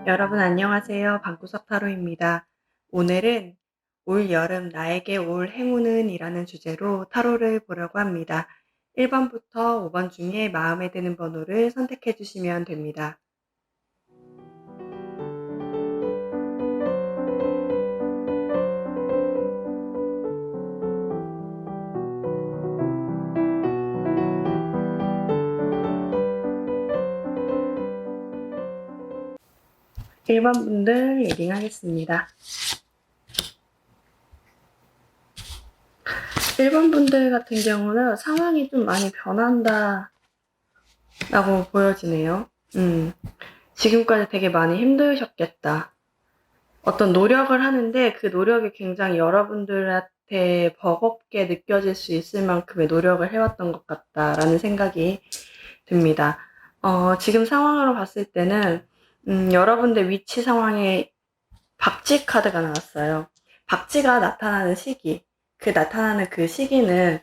여러분 안녕하세요. 방구석 타로입니다. 오늘은 올 여름 나에게 올 행운은 이라는 주제로 타로를 보려고 합니다. 1번부터 5번 중에 마음에 드는 번호를 선택해 주시면 됩니다. 1번 분들 리딩하겠습니다. 1번 분들 같은 경우는 상황이 좀 많이 변한다 라고 보여지네요. 지금까지 되게 많이 힘드셨겠다. 어떤 노력을 하는데 그 노력이 굉장히 여러분들한테 버겁게 느껴질 수 있을 만큼의 노력을 해왔던 것 같다라는 생각이 듭니다. 지금 상황으로 봤을 때는 여러분들 위치 상황에 박쥐 카드가 나왔어요. 박쥐가 나타나는 시기, 나타나는 그 시기는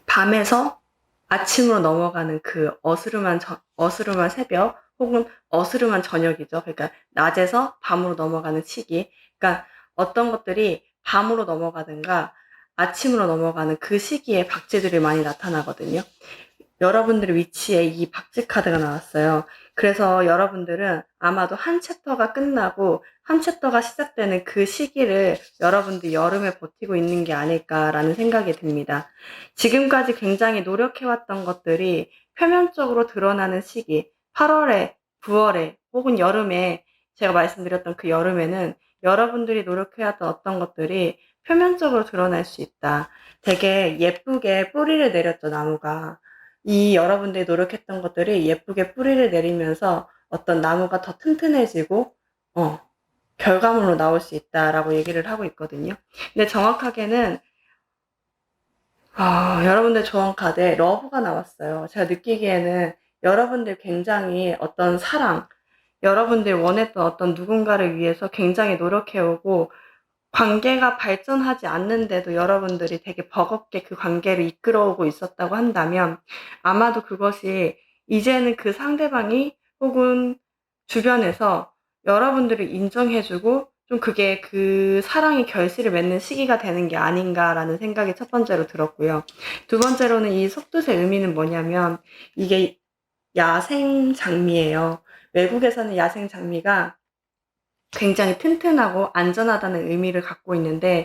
밤에서 아침으로 넘어가는 그 어스름한 새벽 혹은 어스름한 저녁이죠. 그러니까 낮에서 밤으로 넘어가는 시기. 그러니까 어떤 것들이 밤으로 넘어가든가 아침으로 넘어가는 그 시기에 박쥐들이 많이 나타나거든요. 여러분들의 위치에 이 박쥐 카드가 나왔어요. 그래서 여러분들은 아마도 한 챕터가 끝나고 한 챕터가 시작되는 그 시기를 여러분들 여름에 버티고 있는 게 아닐까라는 생각이 듭니다. 지금까지 굉장히 노력해왔던 것들이 표면적으로 드러나는 시기, 8월에, 9월에 혹은 여름에 제가 말씀드렸던 그 여름에는 여러분들이 노력해왔던 어떤 것들이 표면적으로 드러날 수 있다. 되게 예쁘게 뿌리를 내렸죠, 나무가. 이 여러분들이 노력했던 것들이 예쁘게 뿌리를 내리면서 어떤 나무가 더 튼튼해지고, 결과물로 나올 수 있다라고 얘기를 하고 있거든요. 근데 정확하게는, 여러분들 조언 카드에 러브가 나왔어요. 제가 느끼기에는 여러분들 굉장히 어떤 사랑, 여러분들 원했던 어떤 누군가를 위해서 굉장히 노력해오고, 관계가 발전하지 않는데도 여러분들이 되게 버겁게 그 관계를 이끌어오고 있었다고 한다면 아마도 그것이 이제는 그 상대방이 혹은 주변에서 여러분들을 인정해주고 좀 그게 그 사랑의 결실을 맺는 시기가 되는 게 아닌가라는 생각이 첫 번째로 들었고요. 두 번째로는 이 속뜻의 의미는 뭐냐면 이게 야생 장미예요. 외국에서는 야생 장미가 굉장히 튼튼하고 안전하다는 의미를 갖고 있는데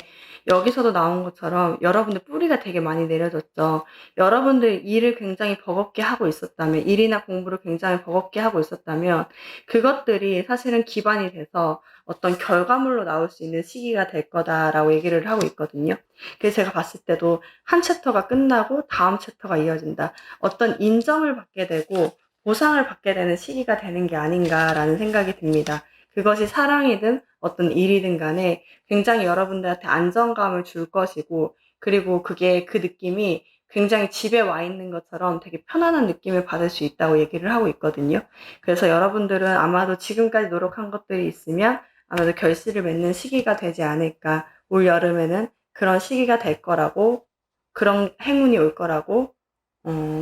여기서도 나온 것처럼 여러분들 뿌리가 되게 많이 내려졌죠. 여러분들 일을 굉장히 버겁게 하고 있었다면, 일이나 공부를 굉장히 버겁게 하고 있었다면 그것들이 사실은 기반이 돼서 어떤 결과물로 나올 수 있는 시기가 될 거다라고 얘기를 하고 있거든요. 그래서 제가 봤을 때도 한 챕터가 끝나고 다음 챕터가 이어진다. 어떤 인정을 받게 되고 보상을 받게 되는 시기가 되는 게 아닌가라는 생각이 듭니다. 그것이 사랑이든 어떤 일이든 간에 굉장히 여러분들한테 안정감을 줄 것이고, 그리고 그게 그 느낌이 굉장히 집에 와 있는 것처럼 되게 편안한 느낌을 받을 수 있다고 얘기를 하고 있거든요. 그래서 여러분들은 아마도 지금까지 노력한 것들이 있으면 아마도 결실을 맺는 시기가 되지 않을까. 올 여름에는 그런 시기가 될 거라고, 그런 행운이 올 거라고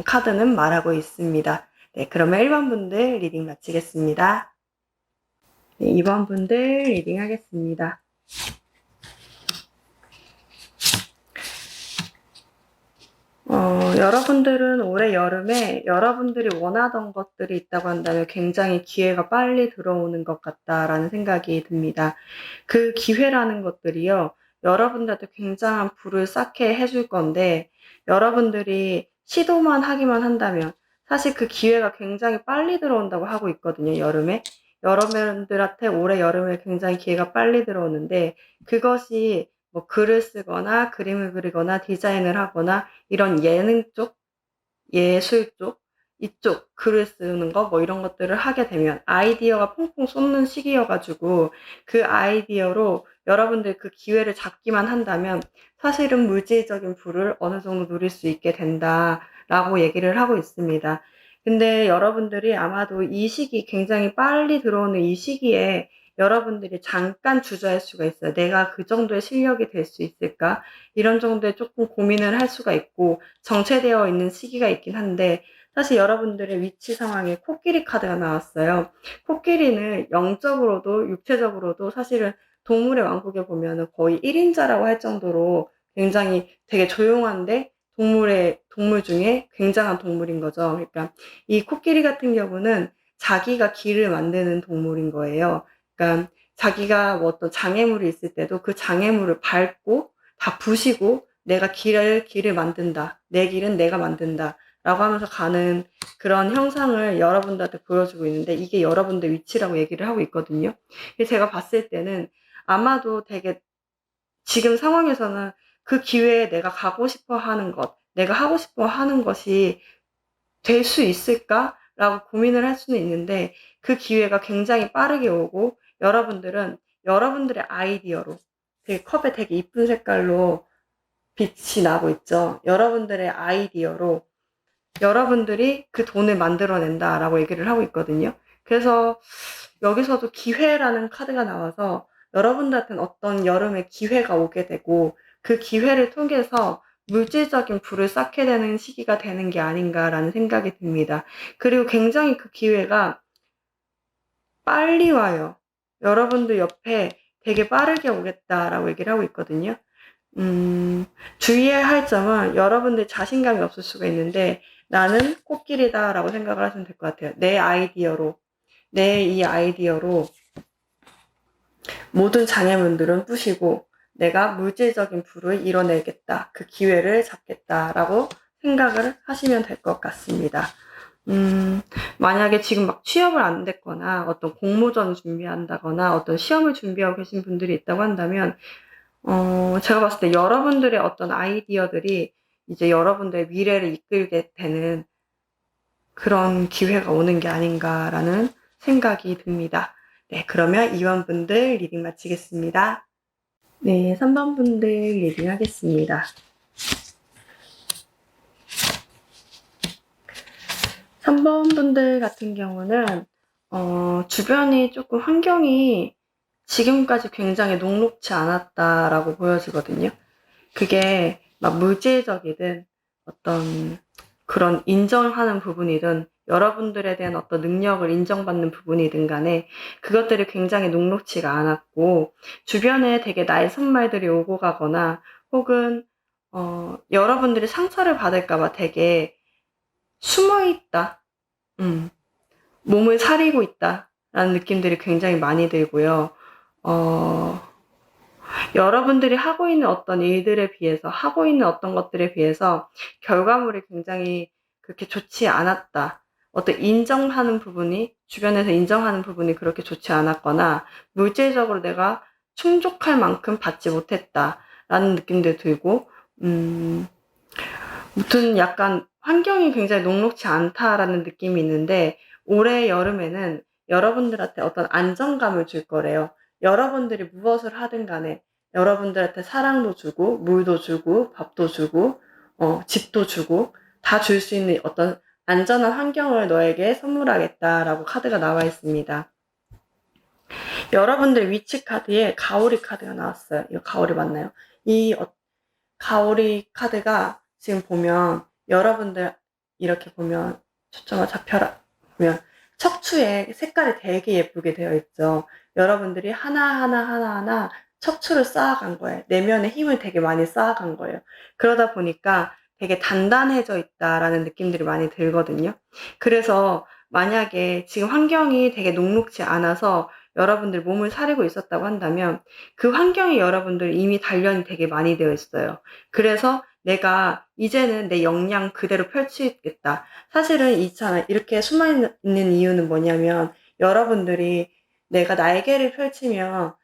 카드는 말하고 있습니다. 네, 그러면 1번 분들 리딩 마치겠습니다. 네, 2번 분들 리딩 하겠습니다. 여러분들은 올해 여름에 여러분들이 원하던 것들이 있다고 한다면 굉장히 기회가 빨리 들어오는 것 같다라는 생각이 듭니다. 그 기회라는 것들이요, 여러분들한테 굉장한 불을 쌓게 해줄 건데, 여러분들이 시도만 하기만 한다면, 사실 그 기회가 굉장히 빨리 들어온다고 하고 있거든요, 여름에. 여러분들한테 올해 여름에 굉장히 기회가 빨리 들어오는데, 그것이 뭐 글을 쓰거나 그림을 그리거나 디자인을 하거나 이런 예능 쪽, 예술 쪽, 이쪽 글을 쓰는 거 뭐 이런 것들을 하게 되면 아이디어가 퐁퐁 쏟는 시기여가지고 그 아이디어로 여러분들 그 기회를 잡기만 한다면 사실은 물질적인 부를 어느 정도 누릴 수 있게 된다라고 얘기를 하고 있습니다. 근데 여러분들이 아마도 이 시기, 굉장히 빨리 들어오는 이 시기에 여러분들이 잠깐 주저할 수가 있어요. 내가 그 정도의 실력이 될 수 있을까? 이런 정도의 조금 고민을 할 수가 있고 정체되어 있는 시기가 있긴 한데, 사실 여러분들의 위치 상황에 코끼리 카드가 나왔어요. 코끼리는 영적으로도 육체적으로도 사실은 동물의 왕국에 보면은 거의 1인자라고 할 정도로 굉장히 되게 조용한데 동물 중에 굉장한 동물인 거죠. 그러니까 이 코끼리 같은 경우는 자기가 길을 만드는 동물인 거예요. 그러니까 자기가 뭐 어떤 장애물이 있을 때도 그 장애물을 밟고 다 부시고 내가 길을 만든다. 내 길은 내가 만든다. 라고 하면서 가는 그런 형상을 여러분들한테 보여주고 있는데 이게 여러분들 위치라고 얘기를 하고 있거든요. 제가 봤을 때는 아마도 되게 지금 상황에서는 그 기회에 내가 가고 싶어 하는 것, 내가 하고 싶어 하는 것이 될 수 있을까라고 고민을 할 수는 있는데 그 기회가 굉장히 빠르게 오고 여러분들은 여러분들의 아이디어로 되게 컵에 되게 이쁜 색깔로 빛이 나고 있죠. 여러분들의 아이디어로 여러분들이 그 돈을 만들어낸다라고 얘기를 하고 있거든요. 그래서 여기서도 기회라는 카드가 나와서 여러분들한테는 어떤 여름에 기회가 오게 되고 그 기회를 통해서 물질적인 부를 쌓게 되는 시기가 되는 게 아닌가라는 생각이 듭니다. 그리고 굉장히 그 기회가 빨리 와요. 여러분들 옆에 되게 빠르게 오겠다라고 얘기를 하고 있거든요. 주의해야 할 점은 여러분들 자신감이 없을 수가 있는데 나는 꽃길이다라고 생각을 하시면 될 것 같아요. 내 이 아이디어로 모든 장애물들은 부시고 내가 물질적인 부를 이뤄내겠다. 그 기회를 잡겠다라고 생각을 하시면 될 것 같습니다. 만약에 지금 막 취업을 안 됐거나 어떤 공모전 준비한다거나 어떤 시험을 준비하고 계신 분들이 있다고 한다면 제가 봤을 때 여러분들의 어떤 아이디어들이 이제 여러분들의 미래를 이끌게 되는 그런 기회가 오는 게 아닌가라는 생각이 듭니다. 네, 그러면 2번 분들 리딩 마치겠습니다. 네, 3번 분들 리딩 하겠습니다. 3번 분들 같은 경우는 주변이 조금 환경이 지금까지 굉장히 녹록지 않았다라고 보여지거든요. 그게 막 물질적이든 어떤 그런 인정하는 부분이든 여러분들에 대한 어떤 능력을 인정받는 부분이든 간에 그것들이 굉장히 녹록지가 않았고 주변에 되게 나의 선말들이 오고 가거나 혹은 여러분들이 상처를 받을까봐 되게 숨어 있다. 몸을 사리고 있다라는 느낌들이 굉장히 많이 들고요. 여러분들이 하고 있는 어떤 일들에 비해서, 하고 있는 어떤 것들에 비해서 결과물이 굉장히 그렇게 좋지 않았다. 어떤 인정하는 부분이, 주변에서 인정하는 부분이 그렇게 좋지 않았거나, 물질적으로 내가 충족할 만큼 받지 못했다라는 느낌도 들고, 무튼 약간 환경이 굉장히 녹록지 않다라는 느낌이 있는데, 올해 여름에는 여러분들한테 어떤 안정감을 줄 거래요. 여러분들이 무엇을 하든 간에 여러분들한테 사랑도 주고, 물도 주고, 밥도 주고, 집도 주고, 다 줄 수 있는 어떤 안전한 환경을 너에게 선물하겠다라고 카드가 나와 있습니다. 여러분들 위치 카드에 가오리 카드가 나왔어요. 이거 가오리 맞나요? 이 가오리 카드가 지금 보면 여러분들 이렇게 보면 초점을 잡혀라 보면 척추에 색깔이 되게 예쁘게 되어 있죠. 여러분들이 하나하나 척추를 쌓아간 거예요. 내면에 힘을 되게 많이 쌓아간 거예요. 그러다 보니까 되게 단단해져 있다라는 느낌들이 많이 들거든요. 그래서 만약에 지금 환경이 되게 녹록지 않아서 여러분들 몸을 사리고 있었다고 한다면 그 환경에 여러분들 이미 단련이 되게 많이 되어 있어요. 그래서 내가 이제는 내 역량 그대로 펼치겠다. 사실은 있잖아. 이렇게 숨어 있는 이유는 뭐냐면 여러분들이 내가 날개를 펼치면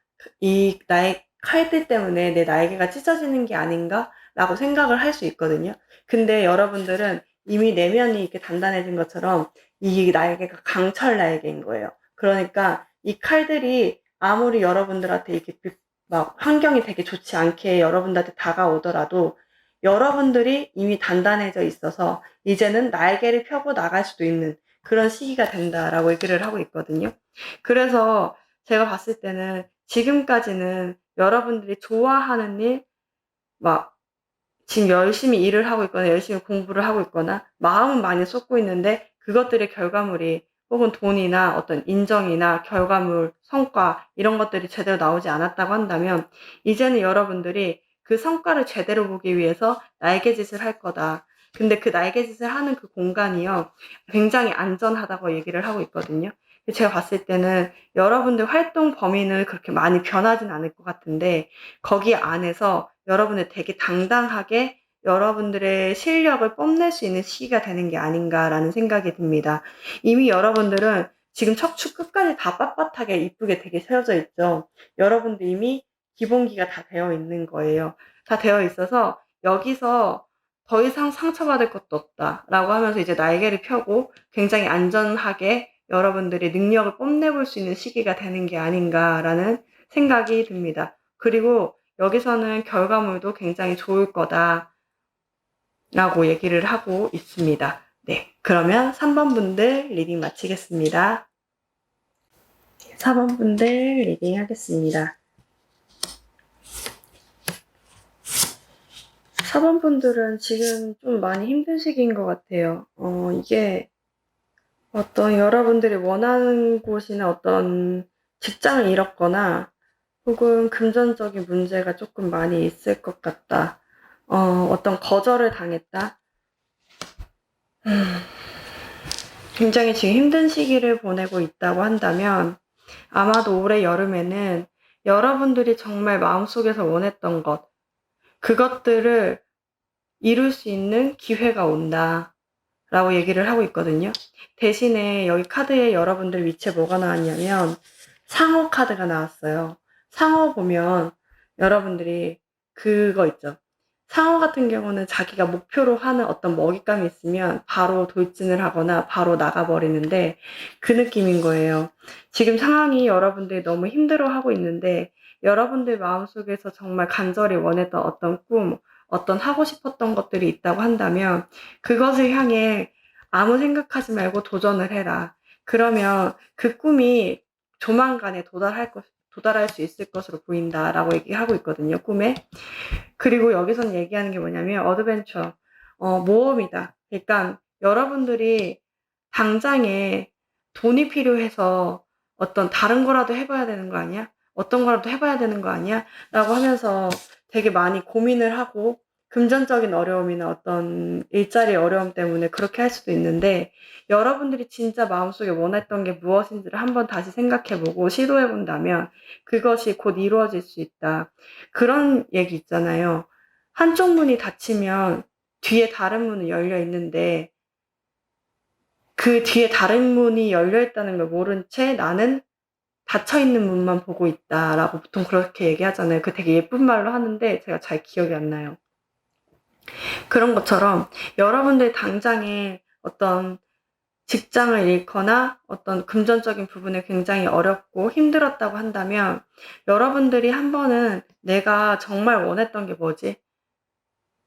이 나의 칼들 때문에 내 날개가 찢어지는 게 아닌가라고 생각을 할 수 있거든요. 근데 여러분들은 이미 내면이 이렇게 단단해진 것처럼 이 날개가 강철 날개인 거예요. 그러니까 이 칼들이 아무리 여러분들한테 이렇게 막 환경이 되게 좋지 않게 여러분들한테 다가오더라도 여러분들이 이미 단단해져 있어서 이제는 날개를 펴고 나갈 수도 있는 그런 시기가 된다라고 얘기를 하고 있거든요. 그래서 제가 봤을 때는 지금까지는 여러분들이 좋아하는 일, 막 지금 열심히 일을 하고 있거나 열심히 공부를 하고 있거나 마음은 많이 쏟고 있는데 그것들의 결과물이 혹은 돈이나 어떤 인정이나 결과물, 성과 이런 것들이 제대로 나오지 않았다고 한다면 이제는 여러분들이 그 성과를 제대로 보기 위해서 날개짓을 할 거다. 근데 그 날개짓을 하는 그 공간이요. 굉장히 안전하다고 얘기를 하고 있거든요. 제가 봤을 때는 여러분들 활동 범위는 그렇게 많이 변하진 않을 것 같은데 거기 안에서 여러분들 되게 당당하게 여러분들의 실력을 뽐낼 수 있는 시기가 되는 게 아닌가라는 생각이 듭니다. 이미 여러분들은 지금 척추 끝까지 다 빳빳하게 이쁘게 되게 세워져 있죠. 여러분들 이미 기본기가 다 되어 있는 거예요. 다 되어 있어서 여기서 더 이상 상처받을 것도 없다라고 하면서 이제 날개를 펴고 굉장히 안전하게 여러분들이 능력을 뽐내볼 수 있는 시기가 되는 게 아닌가라는 생각이 듭니다. 그리고 여기서는 결과물도 굉장히 좋을 거다라고 얘기를 하고 있습니다. 네, 그러면 3번 분들 리딩 마치겠습니다. 4번 분들 리딩 하겠습니다. 4번 분들은 지금 좀 많이 힘든 시기인 것 같아요. 이게 어떤 여러분들이 원하는 곳이나 어떤 직장을 잃었거나 혹은 금전적인 문제가 조금 많이 있을 것 같다. 어떤 거절을 당했다. 굉장히 지금 힘든 시기를 보내고 있다고 한다면 아마도 올해 여름에는 여러분들이 정말 마음속에서 원했던 것, 그것들을 이룰 수 있는 기회가 온다. 라고 얘기를 하고 있거든요. 대신에 여기 카드에 여러분들 위치에 뭐가 나왔냐면 상어 카드가 나왔어요. 상어 보면 여러분들이 그거 있죠. 상어 같은 경우는 자기가 목표로 하는 어떤 먹잇감이 있으면 바로 돌진을 하거나 바로 나가버리는데 그 느낌인 거예요. 지금 상황이 여러분들이 너무 힘들어하고 있는데 여러분들 마음속에서 정말 간절히 원했던 어떤 꿈, 어떤 하고 싶었던 것들이 있다고 한다면 그것을 향해 아무 생각하지 말고 도전을 해라. 그러면 그 꿈이 조만간에 도달할 수 있을 것으로 보인다라고 얘기하고 있거든요, 꿈에. 그리고 여기서는 얘기하는 게 뭐냐면 어드벤처, 모험이다. 그러니까 여러분들이 당장에 돈이 필요해서 어떤 다른 거라도 해봐야 되는 거 아니야? 어떤 거라도 해봐야 되는 거 아니야? 라고 하면서 되게 많이 고민을 하고 금전적인 어려움이나 어떤 일자리 어려움 때문에 그렇게 할 수도 있는데 여러분들이 진짜 마음속에 원했던 게 무엇인지를 한번 다시 생각해보고 시도해본다면 그것이 곧 이루어질 수 있다. 그런 얘기 있잖아요. 한쪽 문이 닫히면 뒤에 다른 문은 열려 있는데 그 뒤에 다른 문이 열려 있다는 걸 모른 채 나는 닫혀 있는 문만 보고 있다라고 보통 그렇게 얘기하잖아요. 그 되게 예쁜 말로 하는데 제가 잘 기억이 안 나요. 그런 것처럼 여러분들 당장에 어떤 직장을 잃거나 어떤 금전적인 부분에 굉장히 어렵고 힘들었다고 한다면 여러분들이 한 번은 내가 정말 원했던 게 뭐지?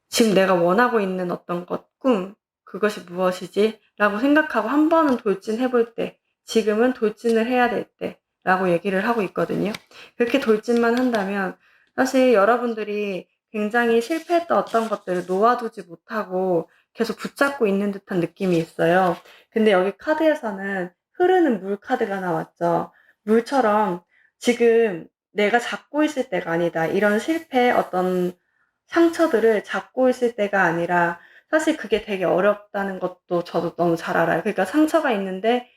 지금 내가 원하고 있는 어떤 것, 꿈, 그것이 무엇이지? 라고 생각하고 한 번은 돌진해볼 때, 지금은 돌진을 해야 될 때, 라고 얘기를 하고 있거든요. 그렇게 돌진만 한다면, 사실 여러분들이 굉장히 실패했던 어떤 것들을 놓아두지 못하고 계속 붙잡고 있는 듯한 느낌이 있어요. 근데 여기 카드에서는 흐르는 물 카드가 나왔죠. 물처럼 지금 내가 잡고 있을 때가 아니다. 이런 실패 어떤 상처들을 잡고 있을 때가 아니라 사실 그게 되게 어렵다는 것도 저도 너무 잘 알아요. 그러니까 상처가 있는데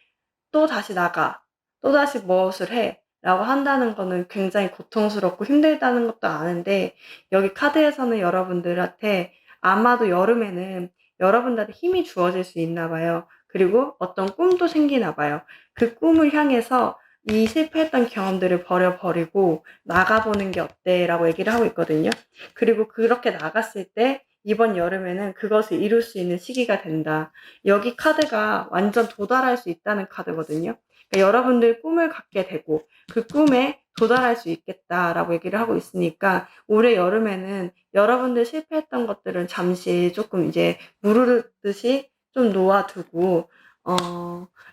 또 다시 나가, 또 다시 무엇을 해 라고 한다는 거는 굉장히 고통스럽고 힘들다는 것도 아는데 여기 카드에서는 여러분들한테 아마도 여름에는 여러분들한테 힘이 주어질 수 있나 봐요. 그리고 어떤 꿈도 생기나 봐요. 그 꿈을 향해서 이 실패했던 경험들을 버려버리고 나가보는 게 어때? 라고 얘기를 하고 있거든요. 그리고 그렇게 나갔을 때 이번 여름에는 그것을 이룰 수 있는 시기가 된다. 여기 카드가 완전 도달할 수 있다는 카드거든요. 그러니까 여러분들 꿈을 갖게 되고 그 꿈에 도달할 수 있겠다라고 얘기를 하고 있으니까 올해 여름에는 여러분들 실패했던 것들은 잠시 조금 이제 무르르듯이 좀 놓아두고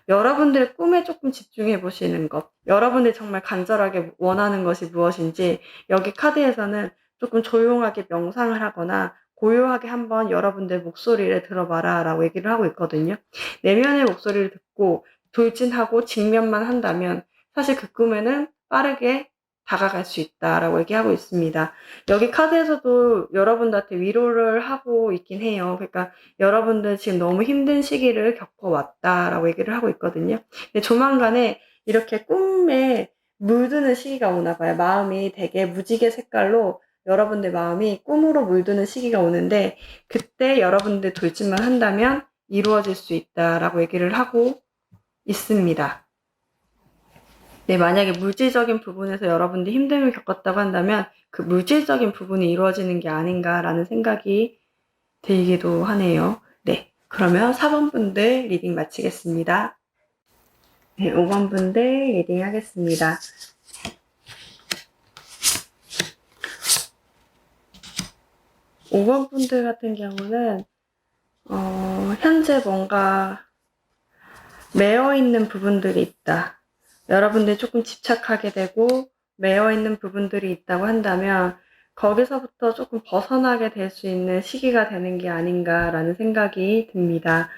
여러분들의 꿈에 조금 집중해 보시는 것, 여러분들이 정말 간절하게 원하는 것이 무엇인지 여기 카드에서는 조금 조용하게 명상을 하거나 고요하게 한번 여러분들 목소리를 들어봐라 라고 얘기를 하고 있거든요. 내면의 목소리를 듣고 돌진하고 직면만 한다면 사실 그 꿈에는 빠르게 다가갈 수 있다라고 얘기하고 있습니다. 여기 카드에서도 여러분들한테 위로를 하고 있긴 해요. 그러니까 여러분들 지금 너무 힘든 시기를 겪어왔다라고 얘기를 하고 있거든요. 근데 조만간에 이렇게 꿈에 물드는 시기가 오나 봐요. 마음이 되게 무지개 색깔로 여러분들 마음이 꿈으로 물드는 시기가 오는데 그때 여러분들 돌진만 한다면 이루어질 수 있다라고 얘기를 하고 있습니다. 네, 만약에 물질적인 부분에서 여러분들이 힘듦을 겪었다고 한다면 그 물질적인 부분이 이루어지는 게 아닌가라는 생각이 들기도 하네요. 네, 그러면 4번 분들 리딩 마치겠습니다. 네, 5번 분들 리딩 하겠습니다. 5번 분들 같은 경우는 현재 뭔가 매여있는 부분들이 있다. 여러분들이 조금 집착하게 되고 매여있는 부분들이 있다고 한다면 거기서부터 조금 벗어나게 될 수 있는 시기가 되는 게 아닌가라는 생각이 듭니다.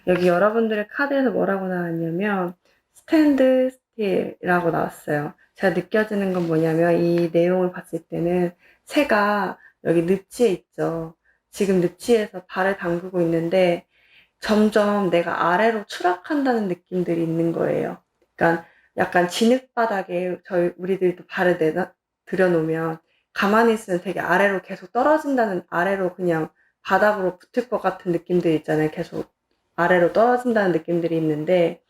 여기 여러분들의 카드에서 뭐라고 나왔냐면 스탠드 스틸이라고 나왔어요. 제가 느껴지는 건 뭐냐면 이 내용을 봤을 때는 새가 여기 늪지에 있죠. 지금 늪지에서 발을 담그고 있는데 점점 내가 아래로 추락한다는 느낌들이 있는 거예요. 그러니까 약간 진흙바닥에 우리들도 발을 들여놓으면 가만히 있으면 되게 아래로 계속 떨어진다는, 아래로 그냥 바닥으로 붙을 것 같은 느낌들이 있잖아요. 계속 아래로 떨어진다는 느낌들이 있는데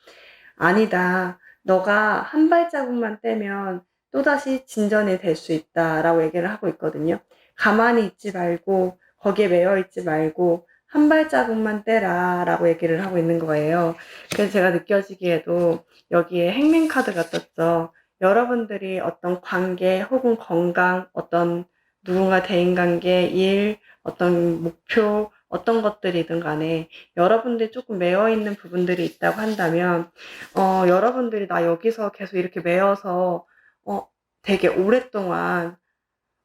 아니다. 너가 한 발자국만 떼면 또다시 진전이 될 수 있다라고 얘기를 하고 있거든요. 가만히 있지 말고 거기에 매여 있지 말고 한 발자국만 떼라 라고 얘기를 하고 있는 거예요. 그래서 제가 느껴지기에도 여기에 행맨 카드가 떴죠. 여러분들이 어떤 관계 혹은 건강, 어떤 누군가 대인관계, 일, 어떤 목표, 어떤 것들이든 간에 여러분들이 조금 매여있는 부분들이 있다고 한다면 여러분들이 나 여기서 계속 이렇게 매여서 되게 오랫동안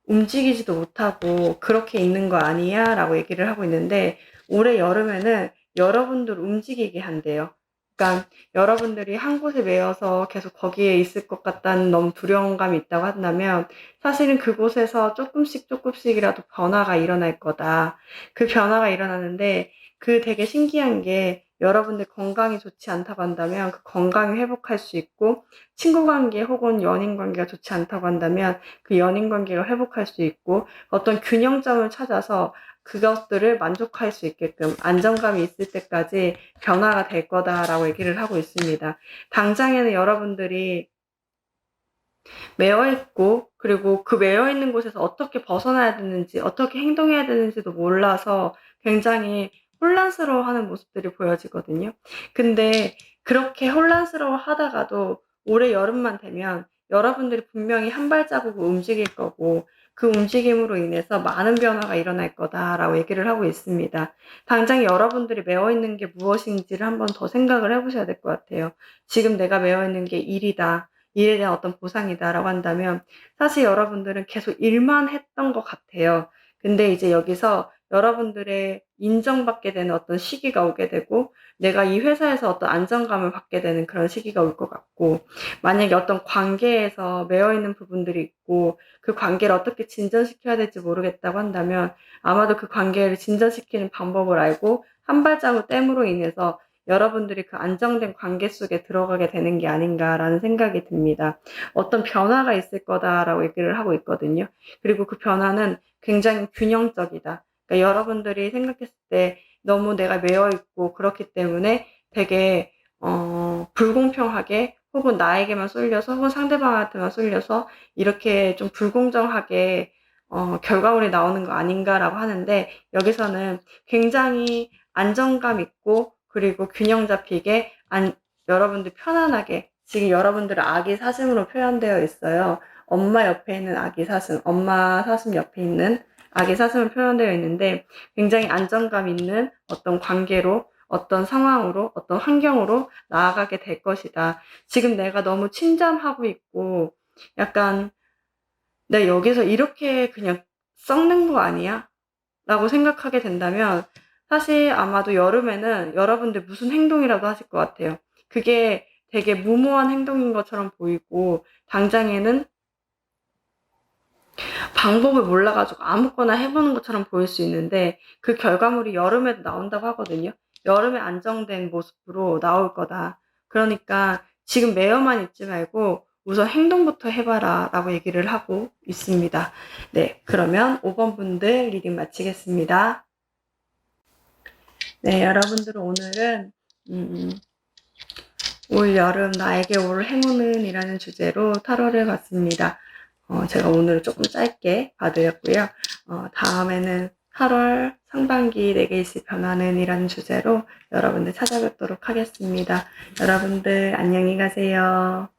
움직이지도 못하고 그렇게 있는 거 아니야? 라고 얘기를 하고 있는데 올해 여름에는 여러분들 움직이게 한대요. 그러니까 여러분들이 한 곳에 매여서 계속 거기에 있을 것 같다는 너무 두려움감이 있다고 한다면 사실은 그곳에서 조금씩이라도 변화가 일어날 거다. 그 변화가 일어나는데 그 되게 신기한 게 여러분들 건강이 좋지 않다고 한다면 그 건강을 회복할 수 있고 친구 관계 혹은 연인 관계가 좋지 않다고 한다면 그 연인 관계가 회복할 수 있고 어떤 균형점을 찾아서 그것들을 만족할 수 있게끔 안정감이 있을 때까지 변화가 될 거다라고 얘기를 하고 있습니다. 당장에는 여러분들이 매여있고 그리고 그 매여있는 곳에서 어떻게 벗어나야 되는지 어떻게 행동해야 되는지도 몰라서 굉장히 혼란스러워하는 모습들이 보여지거든요. 근데 그렇게 혼란스러워 하다가도 올해 여름만 되면 여러분들이 분명히 한 발자국을 움직일 거고 그 움직임으로 인해서 많은 변화가 일어날 거다라고 얘기를 하고 있습니다. 당장 여러분들이 매여있는 게 무엇인지를 한번 더 생각을 해보셔야 될 것 같아요. 지금 내가 매여있는 게 일이다. 일에 대한 어떤 보상이다라고 한다면 사실 여러분들은 계속 일만 했던 것 같아요. 근데 이제 여기서 여러분들의 인정받게 되는 어떤 시기가 오게 되고 내가 이 회사에서 어떤 안정감을 받게 되는 그런 시기가 올 것 같고 만약에 어떤 관계에서 매여있는 부분들이 있고 그 관계를 어떻게 진전시켜야 될지 모르겠다고 한다면 아마도 그 관계를 진전시키는 방법을 알고 한 발자국 땜으로 인해서 여러분들이 그 안정된 관계 속에 들어가게 되는 게 아닌가라는 생각이 듭니다. 어떤 변화가 있을 거다라고 얘기를 하고 있거든요. 그리고 그 변화는 굉장히 균형적이다. 그러니까 여러분들이 생각했을 때 너무 내가 매여 있고 그렇기 때문에 되게 불공평하게 혹은 나에게만 쏠려서 혹은 상대방한테만 쏠려서 이렇게 좀 불공정하게 결과물이 나오는 거 아닌가라고 하는데 여기서는 굉장히 안정감 있고 그리고 균형 잡히게 여러분들 편안하게 지금 여러분들은 아기 사슴으로 표현되어 있어요. 엄마 옆에 있는 아기 사슴, 엄마 사슴 옆에 있는 아기 사슴으로 표현되어 있는데 굉장히 안정감 있는 어떤 관계로 어떤 상황으로 어떤 환경으로 나아가게 될 것이다. 지금 내가 너무 침잠하고 있고 약간 내 여기서 이렇게 그냥 썩는 거 아니야? 라고 생각하게 된다면 사실 아마도 여름에는 여러분들 무슨 행동이라도 하실 것 같아요. 그게 되게 무모한 행동인 것처럼 보이고 당장에는 방법을 몰라가지고 아무거나 해보는 것처럼 보일 수 있는데 그 결과물이 여름에도 나온다고 하거든요. 여름에 안정된 모습으로 나올 거다. 그러니까 지금 매여만 있지 말고 우선 행동부터 해봐라 라고 얘기를 하고 있습니다. 네, 그러면 5번 분들 리딩 마치겠습니다. 네, 여러분들 오늘은 올 여름 나에게 올 행운은 이라는 주제로 타로를 봤습니다. 제가 오늘 조금 짧게 봐드렸고요. 다음에는 8월 상반기 내게 있을 변화는 이라는 주제로 여러분들 찾아뵙도록 하겠습니다. 여러분들 안녕히 가세요.